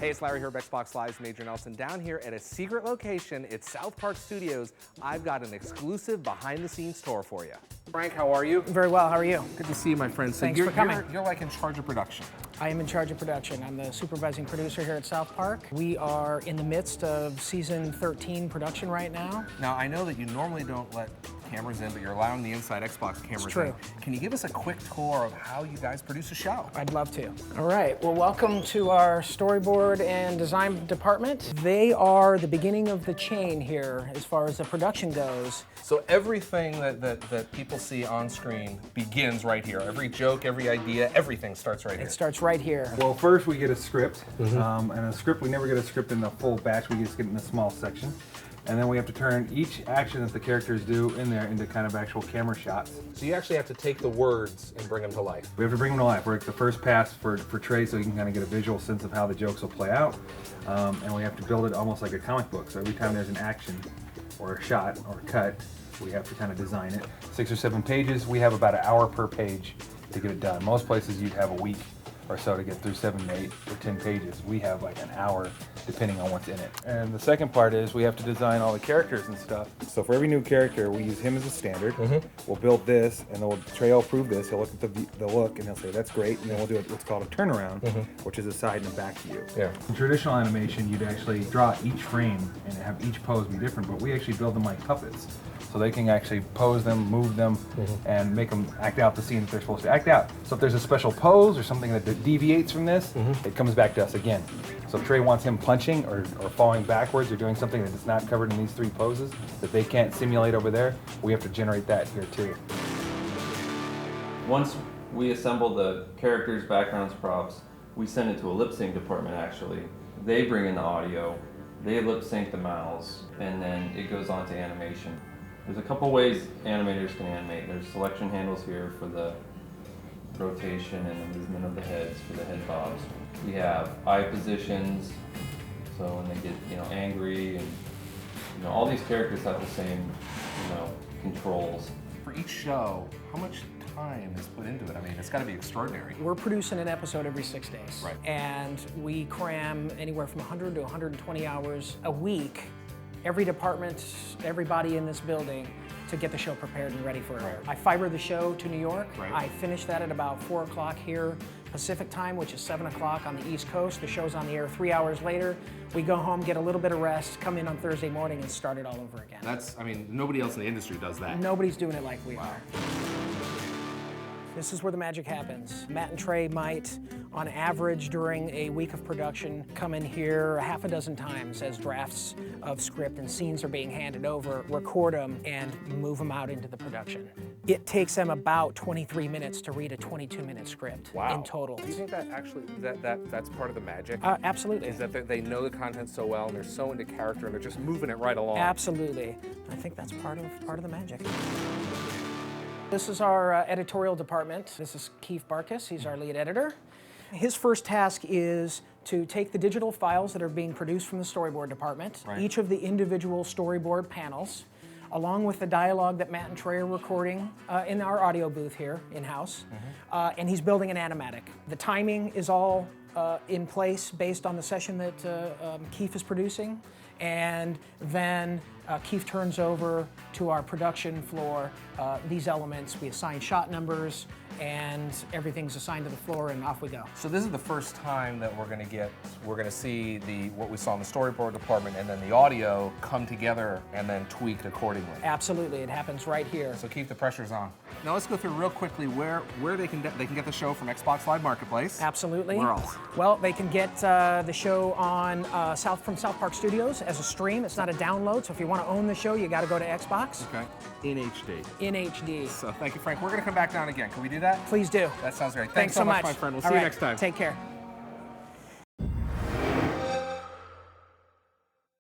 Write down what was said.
Hey, it's Larry here of Xbox Live's Major Nelson down here at a secret location. It's South Park Studios. I've got an exclusive behind-the-scenes tour for you. Frank, how are you? Very well, how are you? Good to see you, my friend. So Thanks for coming. You're like in charge of production. I am in charge of production. I'm the supervising producer here at South Park. We are in the midst of season 13 production right now. Now, I know that you normally don't let cameras in, but you're allowing the inside Xbox cameras It's true. in. Can you give us a quick tour of how you guys produce a show? I'd love to. All right, well, welcome to our storyboard and design department. They are the beginning of the chain here as far as the production goes. So everything that people see on screen begins right here. Every joke, every idea, everything starts right here. It starts right here. Well, first we get a script, and a script, we never get a script in the full batch, we just get it in a small section. And then we have to turn each action that the characters do in there into kind of actual camera shots. So you actually have to take the words and bring them to life. We have to bring them to life. We're at the first pass for Trey so he can kind of get a visual sense of how the jokes will play out. And we have to build it almost like a comic book. So every time there's an action or a shot or a cut, we have to kind of design it. 6 or 7 pages, we have about an hour per page to get it done. Most places you'd have a week or so to get through 7, 8, or 10 pages. We have like an hour depending on what's in it. And the second part is we have to design all the characters and stuff. So for every new character, we use him as a standard. We'll build this, and then Trey will approve this. He'll look at the look, and he'll say, that's great. And then we'll do what's called a turnaround, which is a side and a back view. Yeah. In traditional animation, you'd actually draw each frame and have each pose be different, but we actually build them like puppets. So they can actually pose them, move them, and make them act out the scene that they're supposed to act out. So if there's a special pose or something that deviates from this, it comes back to us again. So if Trey wants him punching or falling backwards or doing something that is not covered in these 3 poses that they can't simulate over there, we have to generate that here too. Once we assemble the characters, backgrounds, props, we send it to a lip sync department actually. They bring in the audio, they lip sync the mouths, and then it goes on to animation. There's a couple ways animators can animate. There's selection handles here for the rotation and the movement of the heads for the head bobs. We have eye positions, so when they get angry, and all these characters have the same controls. For each show, how much time is put into it? I mean, it's got to be extraordinary. We're producing an episode every 6 days. Right. And we cram anywhere from 100 to 120 hours a week, every department, everybody in this building, to get the show prepared and ready for air. I fiber the show to New York. Right. I finish that at about 4 o'clock here Pacific time, which is 7 o'clock on the East Coast. The show's on the air 3 hours later. We go home, get a little bit of rest, come in on Thursday morning and start it all over again. I mean, nobody else in the industry does that. Nobody's doing it like we are. This is where the magic happens. Matt and Trey might, on average during a week of production, come in here 6 times as drafts of script and scenes are being handed over, record them, and move them out into the production. It takes them about 23 minutes to read a 22-minute script in total. Do you think that actually, that's part of the magic? Absolutely. Is that they know the content so well and they're so into character and they're just moving it right along? Absolutely. I think that's part of the magic. This is our editorial department. This is Keith Barkas. He's our lead editor. His first task is to take the digital files that are being produced from the storyboard department, each of the individual storyboard panels, along with the dialogue that Matt and Trey are recording in our audio booth here in-house, and he's building an animatic. The timing is all in place based on the session that Keith is producing, and then Keith turns over to our production floor these elements. We assign shot numbers, and everything's assigned to the floor, and off we go. So this is the first time that we're going to see what we saw in the storyboard department and then the audio come together and then tweaked accordingly. Absolutely, it happens right here. So keep the pressures on. Now let's go through real quickly where they can get the show from Xbox Live Marketplace. Absolutely. Where else? Well, they can get the show on from South Park Studios as a stream. It's not a download, so if you want to own the show, you got to go to Xbox. Okay. In HD. In HD. So thank you, Frank. We're going to come back down again. Can we do that? Please do. That sounds great. Thanks so much, my friend. We'll All see you right. next time. Take care.